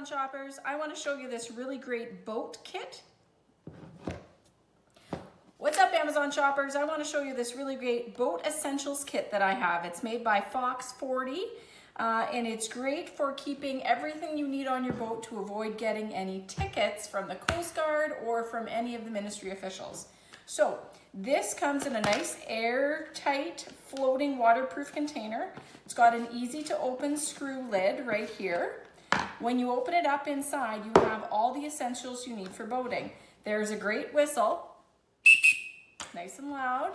shoppers. I want to show you this really great boat kit. What's up, Amazon shoppers? I want to show you this really great boat essentials kit that I have. It's made by Fox 40 and it's great for keeping everything you need on your boat to avoid getting any tickets from the Coast Guard or from any of the ministry officials. So this comes in a nice airtight floating waterproof container. It's got an easy to open screw lid right here. When you open it up inside, you have all the essentials you need for boating. There's a great whistle, nice and loud.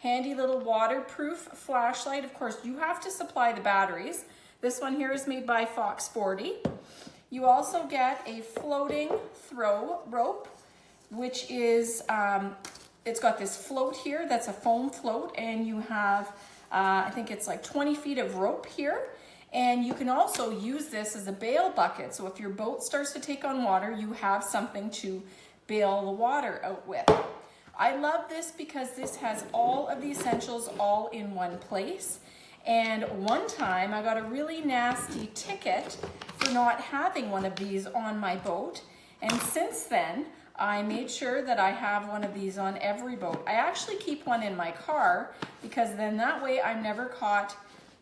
Handy little waterproof flashlight. Of course, you have to supply the batteries. This one here is made by Fox 40. You also get a floating throw rope, which is, it's got this float here that's a foam float, and you have, I think it's like 20 feet of rope here. And you can also use this as a bail bucket. So if your boat starts to take on water, you have something to bail the water out with. I love this because this has all of the essentials all in one place. And one time I got a really nasty ticket for not having one of these on my boat. And since then, I made sure that I have one of these on every boat. I actually keep one in my car because then that way I'm never caught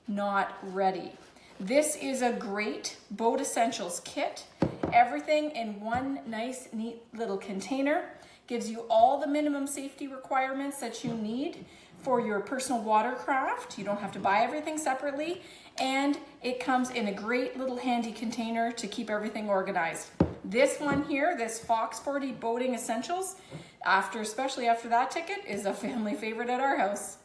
not ready. This is a great boat essentials kit. Everything in one nice, neat little container. Gives you all the minimum safety requirements that you need for your personal watercraft. You don't have to buy everything separately. And it comes in a great little handy container to keep everything organized. This one here, this Fox 40 Boating Essentials, especially after that ticket, is a family favorite at our house.